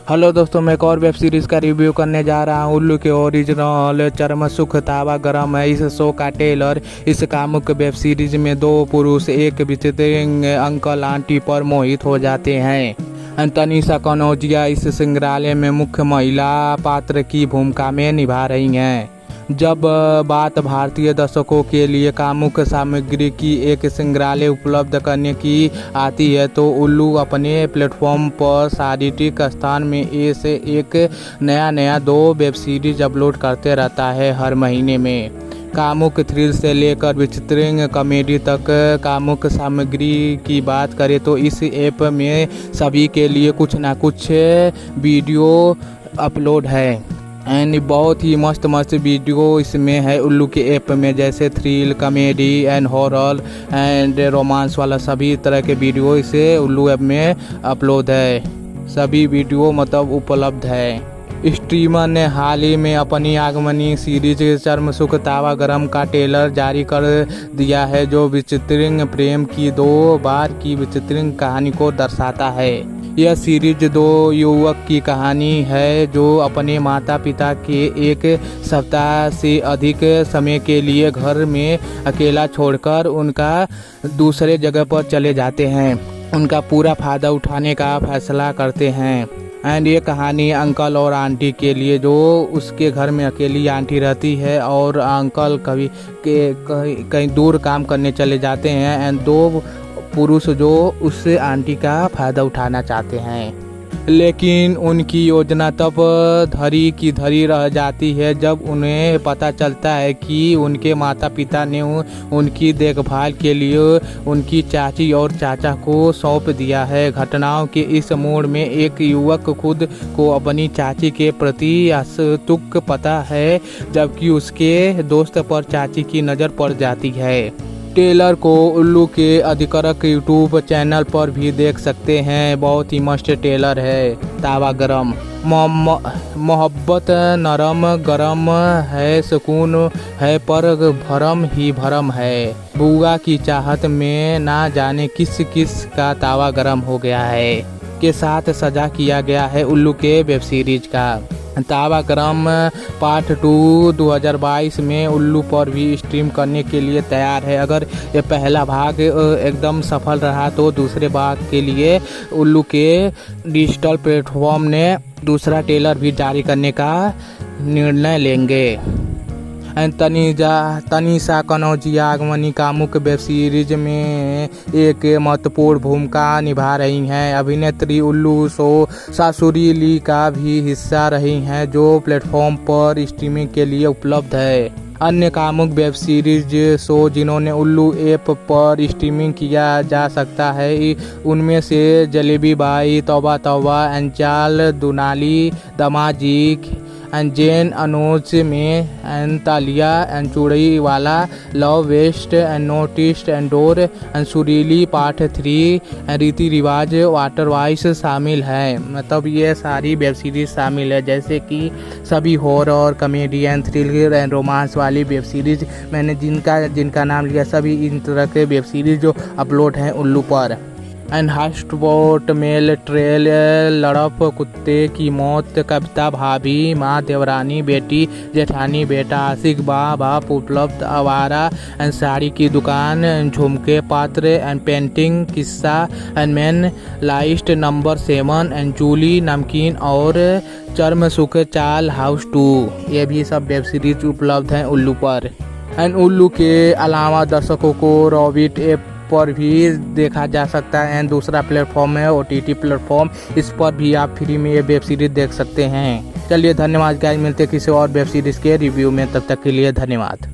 Hello दोस्तों, मैं एक और वेब सीरीज़ का रिव्यू करने जा रहा हूँ। उल्लू के ओरिजिनल चरम सुख तावा गरम है इस शो का ट्रेलर। इस कामुक वेब सीरीज में दो पुरुष एक विचित्र अंकल आंटी पर मोहित हो जाते हैं। तनीषा कनौजिया इस संग्रहालय में मुख्य महिला पात्र की भूमिका में निभा रही हैं। जब बात भारतीय दर्शकों के लिए कामुक सामग्री की एक संग्रहालय उपलब्ध करने की आती है तो उल्लू अपने प्लेटफॉर्म पर शारीरिक स्थान में से एक नया दो वेब सीरीज अपलोड करते रहता है हर महीने में। कामुक थ्रिल से लेकर विचित्र कॉमेडी तक कामुक सामग्री की बात करें तो इस ऐप में सभी के लिए कुछ ना कुछ वीडियो अपलोड है एंड बहुत ही मस्त वीडियो इसमें है उल्लू के ऐप में, जैसे thrill, comedy and horror and romance वाला सभी तरह के वीडियो इसे उल्लू ऐप में अपलोड है। सभी वीडियो मतलब उपलब्ध है। स्ट्रीमर ने हाल ही में अपनी आगमनी सीरीज चरम सुख तावा गरम का ट्रेलर जारी कर दिया है, जो विचित्र प्रेम की दो बार की विचित्र कहानी को दर्शाता है। यह सीरीज दो युवक की कहानी है जो अपने माता पिता के एक सप्ताह से अधिक समय के लिए घर में अकेला छोड़कर उनका दूसरे जगह पर चले जाते हैं। उनका पूरा फायदा उठाने का फैसला करते हैं एंड ये कहानी अंकल और आंटी के लिए, जो उसके घर में अकेली आंटी रहती है और अंकल कभी कहीं दूर काम करने चले जाते हैं एंड दो पुरुष जो उस आंटी का फायदा उठाना चाहते हैं। लेकिन उनकी योजना तब धरी की धरी रह जाती है जब उन्हें पता चलता है कि उनके माता पिता ने उनकी देखभाल के लिए उनकी चाची और चाचा को सौंप दिया है। घटनाओं के इस मोड़ में एक युवक खुद को अपनी चाची के प्रति अस्तुक पता है, जबकि उसके दोस्त पर चाची की नज़र पड़ जाती है। ट्रेलर को उल्लू के अधिकृत यूट्यूब चैनल पर भी देख सकते हैं। बहुत ही मस्त ट्रेलर है। तावा गरम मोहब्बत नरम गरम है, सुकून है पर भरम ही भरम है। बुआ की चाहत में ना जाने किस किस का तावा गरम हो गया है के साथ सजा किया गया है उल्लू के वेब सीरीज का। तावा गरम पार्ट 2 2022 में उल्लू पर भी स्ट्रीम करने के लिए तैयार है। अगर ये पहला भाग एकदम सफल रहा तो दूसरे भाग के लिए उल्लू के डिजिटल प्लेटफॉर्म ने दूसरा ट्रेलर भी जारी करने का निर्णय लेंगे। तनीषा कनौजिया आगमनी कामुक वेब सीरीज में एक महत्वपूर्ण भूमिका निभा रही हैं। अभिनेत्री उल्लू शो सासुरी ली का भी हिस्सा रही हैं, जो प्लेटफॉर्म पर स्ट्रीमिंग के लिए उपलब्ध है। अन्य कामुक वेब सीरीज शो जिन्होंने उल्लू ऐप पर स्ट्रीमिंग किया जा सकता है उनमें से जलेबी बाई, तौबा तौबा, अंचाल दुनाली, दमाजी एंड जेन अनोज में एंड तालिया एंड चूड़ी वाला, लव वेस्ट एंड नोटिस्ट एंड डोर एंड सुरीली पार्ट 3 रीति रिवाज वाटर वाइस शामिल है। मतलब ये सारी वेब सीरीज शामिल है, जैसे कि सभी horror, comedy and thriller and romance वाली वेब सीरीज मैंने जिनका नाम लिया, सभी इन तरह के वेब सीरीज जो अपलोड हैं उल्लू पर। एंड हॉटस्पॉट मेल ट्रेल, लड़प, कुत्ते की मौत, कविता भाभी, माँ देवरानी, बेटी जेठानी, बेटा आशिक, बाप उपलब्ध, आवारा एंड साड़ी की दुकान, झुमके पात्र एंड पेंटिंग, किस्सा एंड मैन लाइस्ट नंबर 7 एंड जूली नमकीन और चरम सुख चाल हाउस 2, ये भी सब वेब सीरीज उपलब्ध हैं उल्लू पर। एंड उल्लू के अलावा दर्शकों को रॉबिट ऐप पर भी देखा जा सकता है एंड दूसरा प्लेटफॉर्म है OTT प्लेटफॉर्म, इस पर भी आप फ्री में ये वेब सीरीज देख सकते हैं। चलिए धन्यवाद गाइस, मिलते किसी और वेब सीरीज के रिव्यू में, तब तक के लिए धन्यवाद।